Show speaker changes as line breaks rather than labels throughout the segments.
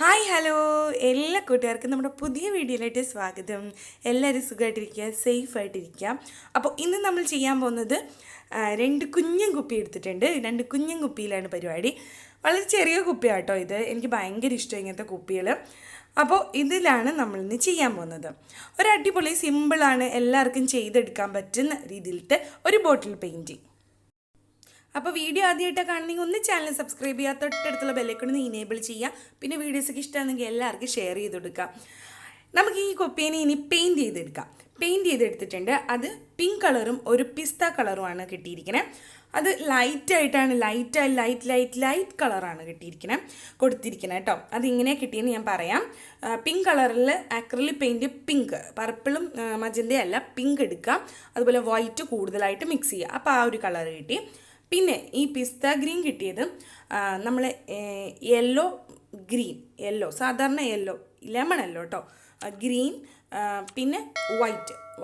Hi hello എല്ലാ കൂട്ടുകാർക്കും നമ്മുടെ പുതിയ വീഡിയോയിലായിട്ട് സ്വാഗതം. എല്ലാവരും സുഖമായിട്ടിരിക്കുക, സേഫായിട്ടിരിക്കുക. അപ്പോൾ ഇന്ന് നമ്മൾ ചെയ്യാൻ പോകുന്നത് രണ്ട് കുഞ്ഞൻ കുപ്പി എടുത്തിട്ടുണ്ട്. രണ്ട് കുഞ്ഞൻ കുപ്പിയിലാണ് പരിപാടി. വളരെ ചെറിയ കുപ്പിയാണ് കേട്ടോ ഇത്. എനിക്ക് ഭയങ്കര ഇഷ്ടം ഇങ്ങനത്തെ കുപ്പികൾ. അപ്പോൾ ഇതിലാണ് നമ്മളിന്ന് ചെയ്യാൻ പോകുന്നത്. ഒരു അടിപൊളി സിമ്പിളാണ്, എല്ലാവർക്കും ചെയ്തെടുക്കാൻ പറ്റുന്ന രീതിയിലത്തെ ഒരു ബോട്ടിൽ പെയിൻറ്റിങ്. അപ്പോൾ വീഡിയോ ആദ്യമായിട്ടാണ് കാണുന്നെങ്കിൽ ഒന്ന് ചാനൽ സബ്സ്ക്രൈബ് ചെയ്യുക, തൊട്ടടുത്തുള്ള ബെല്ലൈക്കൺ ഇനേബിൾ ചെയ്യുക. പിന്നെ വീഡിയോസൊക്കെ ഇഷ്ടമാണെങ്കിൽ എല്ലാവർക്കും ഷെയർ ചെയ്ത് കൊടുക്കാം. നമുക്ക് ഈ കുപ്പീനെ ഇനി പെയിൻറ്റ് ചെയ്തെടുക്കാം. പെയിൻറ്റ് ചെയ്തെടുത്തിട്ടുണ്ട്. അത് പിങ്ക് കളറും ഒരു പിസ്ത കളറുമാണ് കിട്ടിയിരിക്കുന്നത്. അത് ലൈറ്റായിട്ടാണ്, ലൈറ്റ് കളറാണ് കൊടുത്തിരിക്കുന്നത് കേട്ടോ. അതിങ്ങനെ കിട്ടിയെന്ന് ഞാൻ പറയാം. പിങ്ക് കളറിൽ ആക്രിലിക് പെയിൻറ്റ് പിങ്ക്, പർപ്പിളും മജന്തയും അല്ല, പിങ്ക് എടുക്കാം. അതുപോലെ വൈറ്റ് കൂടുതലായിട്ട് മിക്സ് ചെയ്യുക. അപ്പോൾ ആ ഒരു കളർ കിട്ടി. പിന്നെ ഈ പിസ്ത ഗ്രീൻ കിട്ടിയത് നമ്മൾ യെല്ലോ സാധാരണ ലെമൺ അല്ലോ കേട്ടോ, ഗ്രീൻ പിന്നെ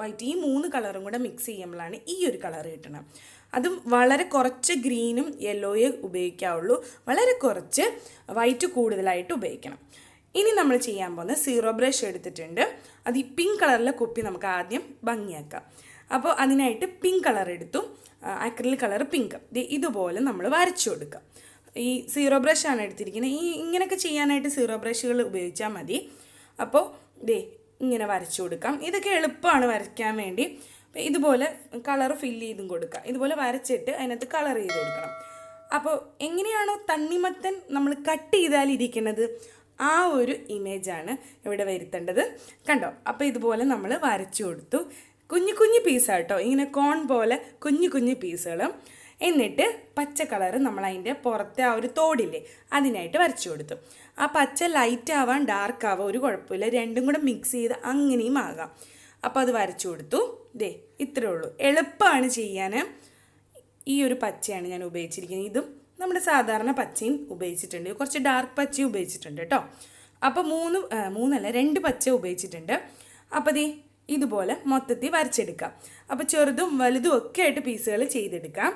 വൈറ്റ് ഈ മൂന്ന് കളറും കൂടെ മിക്സ് ചെയ്യുമ്പോഴാണ് ഈ ഒരു കളർ കിട്ടണം. അതും വളരെ കുറച്ച് ഗ്രീനും യെല്ലോയെ ഉപയോഗിക്കാവുള്ളൂ, വളരെ കുറച്ച് വൈറ്റ് കൂടുതലായിട്ട് ഉപയോഗിക്കണം. ഇനി നമ്മൾ ചെയ്യാൻ പോകുന്ന സീറോ ബ്രഷ് എടുത്തിട്ടുണ്ട്. അത് ഈ പിങ്ക് കളറിലെ കുപ്പി നമുക്ക് ആദ്യം ഭംഗിയാക്കാം. അപ്പോൾ അതിനായിട്ട് പിങ്ക് കളർ എടുത്തു, അക്രിലിക് കളർ പിങ്ക്. ഇതുപോലെ നമ്മൾ വരച്ചു കൊടുക്കുക. ഈ സീറോ ബ്രഷാണ് എടുത്തിരിക്കുന്നത്. ഇങ്ങനെയൊക്കെ ചെയ്യാനായിട്ട് സീറോ ബ്രഷുകൾ ഉപയോഗിച്ചാൽ മതി. അപ്പോൾ ഇങ്ങനെ വരച്ചു കൊടുക്കാം. ഇതൊക്കെ എളുപ്പമാണ് വരയ്ക്കാൻ വേണ്ടി. ഇതുപോലെ കളർ ഫില്ല് ചെയ്തും കൊടുക്കുക. ഇതുപോലെ വരച്ചിട്ട് അതിനകത്ത് കളർ ചെയ്ത് കൊടുക്കണം. അപ്പോൾ എങ്ങനെയാണോ തണ്ണിമത്തൻ നമ്മൾ കട്ട് ചെയ്താലിരിക്കുന്നത് ആ ഒരു ഇമേജാണ് ഇവിടെ വരുത്തേണ്ടത്. കണ്ടോ? അപ്പോൾ ഇതുപോലെ നമ്മൾ വരച്ചു കൊടുത്തു. കുഞ്ഞു പീസാണ് കേട്ടോ, ഇങ്ങനെ കോൺ പോലെ കുഞ്ഞു പീസുകൾ. എന്നിട്ട് പച്ച കളർ നമ്മൾ അതിൻ്റെ പുറത്തെ ആ ഒരു തോടില്ലേ അതിനായിട്ട് വരച്ചു കൊടുത്തു. ആ പച്ച ലൈറ്റ് ആവാം ഡാർക്ക് ആവാം ഒരു കുഴപ്പമില്ല, രണ്ടും കൂടെ മിക്സ് ചെയ്ത് അങ്ങനെയും ആകാം. അപ്പോൾ അത് വരച്ചു കൊടുത്തു. ഇത്രയേ ഉള്ളൂ, എളുപ്പമാണ് ചെയ്യാൻ. ഈ ഒരു പച്ചയാണ് ഞാൻ ഉപയോഗിച്ചിരിക്കുന്നത്. ഇതും നമ്മുടെ സാധാരണ പച്ചയും ഉപയോഗിച്ചിട്ടുണ്ട്, കുറച്ച് ഡാർക്ക് പച്ചയും ഉപയോഗിച്ചിട്ടുണ്ട് കേട്ടോ. അപ്പോൾ രണ്ട് പച്ച ഉപയോഗിച്ചിട്ടുണ്ട്. അപ്പോൾ ഇതുപോലെ മൊത്തത്തിൽ വരച്ചെടുക്കാം. അപ്പോൾ ചെറുതും വലുതും ഒക്കെ ആയിട്ട് പീസുകൾ ചെയ്തെടുക്കാം.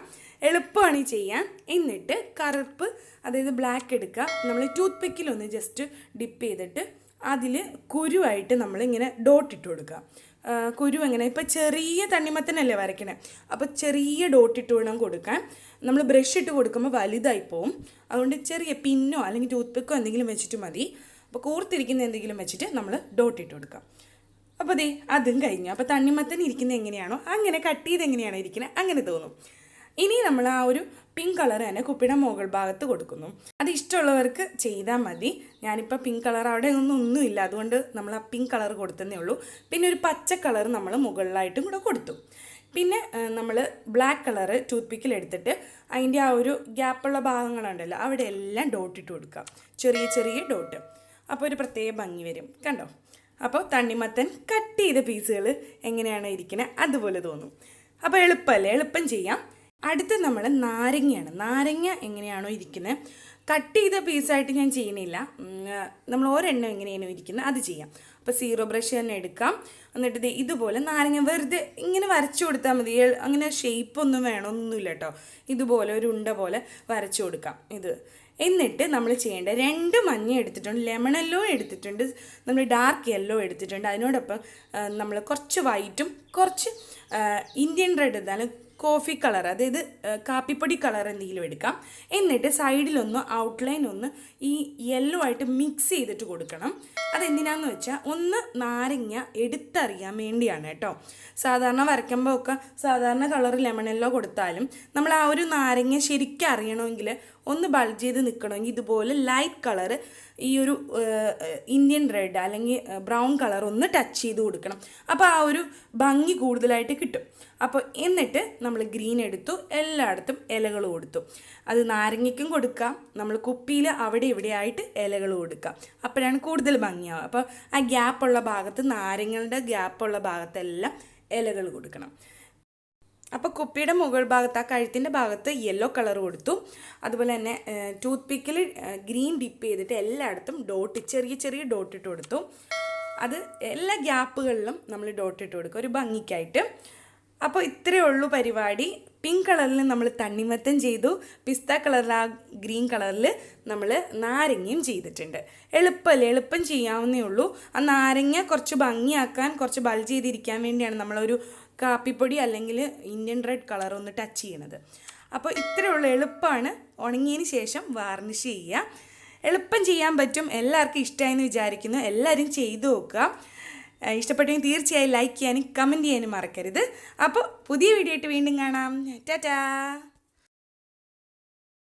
എളുപ്പമാണ് ഈ ചെയ്യാൻ. എന്നിട്ട് കറുപ്പ്, അതായത് ബ്ലാക്ക് എടുക്കുക. നമ്മൾ ടൂത്ത് പിക്കിലൊന്ന് ജസ്റ്റ് ഡിപ്പ് ചെയ്തിട്ട് അതിൽ കുരുവായിട്ട് നമ്മളിങ്ങനെ ഡോട്ടിട്ട് കൊടുക്കുക. കുരു എങ്ങനെ, ഇപ്പോൾ ചെറിയ തണ്ണിമത്തനല്ലേ വരയ്ക്കണേ, അപ്പോൾ ചെറിയ ഡോട്ടിട്ട് വേണം കൊടുക്കാൻ. നമ്മൾ ബ്രഷ് ഇട്ട് കൊടുക്കുമ്പോൾ വലുതായി പോവും. അതുകൊണ്ട് ചെറിയ പിന്നോ അല്ലെങ്കിൽ ടൂത്ത് പിക്കോ എന്തെങ്കിലും വെച്ചിട്ട് മതി. അപ്പോൾ കൂർത്തിരിക്കുന്ന എന്തെങ്കിലും വെച്ചിട്ട് നമ്മൾ ഡോട്ടിട്ട് കൊടുക്കാം. അപ്പോൾ അതും കഴിഞ്ഞു. അപ്പോൾ തണ്ണിമത്തൻ ഇരിക്കുന്നത് എങ്ങനെയാണോ അങ്ങനെ കട്ട് ചെയ്ത് എങ്ങനെയാണോ ഇരിക്കുന്നത് അങ്ങനെ തോന്നും. ഇനി നമ്മൾ ആ ഒരു പിങ്ക് കളർ തന്നെ കുപ്പിയുടെ മുകൾ ഭാഗത്ത് കൊടുക്കുന്നു. അത് ഇഷ്ടമുള്ളവർക്ക് ചെയ്താൽ മതി. ഞാനിപ്പോൾ പിങ്ക് കളർ അവിടെ ഒന്നുമില്ല, അതുകൊണ്ട് നമ്മൾ ആ പിങ്ക് കളർ കൊടുത്തതേ ഉള്ളൂ. പിന്നെ ഒരു പച്ച കളർ നമ്മൾ മുകളിലായിട്ടും കൂടെ കൊടുത്തു. പിന്നെ നമ്മൾ ബ്ലാക്ക് കളർ ടൂത്ത് പിക്കിൽ എടുത്തിട്ട് അതിൻ്റെ ആ ഒരു ഗ്യാപ്പുള്ള ഭാഗങ്ങളുണ്ടല്ലോ അവിടെ എല്ലാം ഡോട്ടിട്ട് കൊടുക്കാം, ചെറിയ ഡോട്ട്. അപ്പോൾ ഒരു പ്രത്യേക ഭംഗി വരും. കണ്ടോ? അപ്പോൾ തണ്ണിമത്തൻ കട്ട് ചെയ്ത പീസുകൾ എങ്ങനെയാണോ ഇരിക്കുന്നത് അതുപോലെ തോന്നും. അപ്പോൾ എളുപ്പമല്ലേ, എളുപ്പം ചെയ്യാം. അടുത്ത് നമ്മൾ നാരങ്ങ എങ്ങനെയാണോ ഇരിക്കുന്നത്, കട്ട് ചെയ്ത പീസായിട്ട് ഞാൻ ചെയ്യണില്ല, നമ്മൾ ഒരെണ്ണം എങ്ങനെയാണോ ഇരിക്കുന്നത് അത് ചെയ്യാം. അപ്പോൾ സീറോ ബ്രഷ് തന്നെ എടുക്കാം. എന്നിട്ട് ഇതുപോലെ നാരങ്ങ വെറുതെ ഇങ്ങനെ വരച്ചു കൊടുത്താൽ മതി. അങ്ങനെ ഷേപ്പൊന്നും വേണമെന്നൊന്നുമില്ല കേട്ടോ. ഇതുപോലെ ഒരു ഉണ്ട പോലെ വരച്ചു കൊടുക്കാം. എന്നിട്ട് നമ്മൾ ചെയ്യേണ്ട രണ്ട് മഞ്ഞ എടുത്തിട്ടുണ്ട്, ലെമൺ യെല്ലോ എടുത്തിട്ടുണ്ട്, നമ്മൾ ഡാർക്ക് യെല്ലോ എടുത്തിട്ടുണ്ട്. അതിനോടൊപ്പം നമ്മൾ കുറച്ച് വൈറ്റും കുറച്ച് ഇന്ത്യൻ റെഡ്, അതായത് കോഫി കളർ, അതായത് കാപ്പിപ്പൊടി കളർ എന്തെങ്കിലും എടുക്കാം. എന്നിട്ട് സൈഡിലൊന്ന് ഔട്ട്ലൈൻ ഒന്ന് ഈ യെല്ലോ ആയിട്ട് മിക്സ് ചെയ്തിട്ട് കൊടുക്കണം. അതെന്തിനാന്ന് വെച്ചാൽ ഒന്ന് നാരങ്ങ എടുത്തറിയാൻ വേണ്ടിയാണ് കേട്ടോ. സാധാരണ വരയ്ക്കുമ്പോൾ ഒക്കെ സാധാരണ കളർ ലെമൺ യെല്ലോ കൊടുത്താലും നമ്മൾ ആ ഒരു നാരങ്ങ ശരിക്കും അറിയണമെങ്കിൽ ഒന്ന് ബൾജ് ചെയ്ത് നിൽക്കണമെങ്കിൽ ഇതുപോലെ ലൈറ്റ് കളർ, ഈ ഒരു ഇന്ത്യൻ റെഡ് അല്ലെങ്കിൽ ബ്രൗൺ കളർ ഒന്ന് ടച്ച് ചെയ്ത് കൊടുക്കണം. അപ്പോൾ ആ ഒരു ഭംഗി കൂടുതലായിട്ട് കിട്ടും. അപ്പോൾ എന്നിട്ട് നമ്മൾ ഗ്രീൻ എടുത്തു, എല്ലായിടത്തും ഇലകൾ കൊടുത്തു. അത് നാരങ്ങയ്ക്കും കൊടുക്കാം, നമ്മൾ കുപ്പിയിൽ അവിടെ ഇവിടെ ആയിട്ട് ഇലകൾ കൊടുക്കാം. അപ്പോഴാണ് കൂടുതൽ ഭംഗിയാവുക. അപ്പോൾ ആ ഗ്യാപ്പുള്ള ഭാഗത്ത്, നാരങ്ങളുടെ ഗ്യാപ്പുള്ള ഭാഗത്തെല്ലാം ഇലകൾ കൊടുക്കണം. അപ്പോൾ കുപ്പിയുടെ മുകൾ ഭാഗത്ത്, ആ കഴുത്തിൻ്റെ ഭാഗത്ത് യെല്ലോ കളർ കൊടുത്തു. അതുപോലെ തന്നെ ടൂത്ത് പിക്കിൽ ഗ്രീൻ ഡിപ്പ് ചെയ്തിട്ട് എല്ലായിടത്തും ചെറിയ ഡോട്ടിട്ട് കൊടുത്തു. അത് എല്ലാ ഗ്യാപ്പുകളിലും നമ്മൾ ഡോട്ടിട്ട് കൊടുക്കുക ഒരു ഭംഗിക്കായിട്ട്. അപ്പോൾ ഇത്രയേ ഉള്ളൂ പരിപാടി. പിങ്ക് കളറിൽ നമ്മൾ തണ്ണിമത്തൻ ചെയ്തു, പിസ്ത കളറിൽ ആ ഗ്രീൻ കളറിൽ നമ്മൾ നാരങ്ങയും ചെയ്തിട്ടുണ്ട്. എളുപ്പമല്ലേ, എളുപ്പം ചെയ്യാവുന്നേ ഉള്ളൂ. ആ നാരങ്ങ കുറച്ച് ഭംഗിയാക്കാൻ, കുറച്ച് ബൾജ് ചെയ്തിരിക്കാൻ വേണ്ടിയാണ് നമ്മളൊരു കാപ്പിപ്പൊടി അല്ലെങ്കിൽ ഇന്ത്യൻ റെഡ് കളർ ഒന്ന് ടച്ച് ചെയ്യണത്. അപ്പോൾ ഇത്രയേ ഉള്ളൂ, എളുപ്പമാണ്. ഉണങ്ങിയതിന് ശേഷം വാർണിഷ് ചെയ്യുക. എളുപ്പം ചെയ്യാൻ പറ്റും. എല്ലാവർക്കും ഇഷ്ടമായെന്ന് വിചാരിക്കുന്നു. എല്ലാവരും ചെയ്തു നോക്കുക. ഇഷ്ടപ്പെട്ടെങ്കിൽ തീർച്ചയായും ലൈക്ക് ചെയ്യാനും കമൻറ്റ് ചെയ്യാനും മറക്കരുത്. അപ്പോൾ പുതിയ വീഡിയോ ആയിട്ട് വീണ്ടും കാണാം. ടാറ്റാ.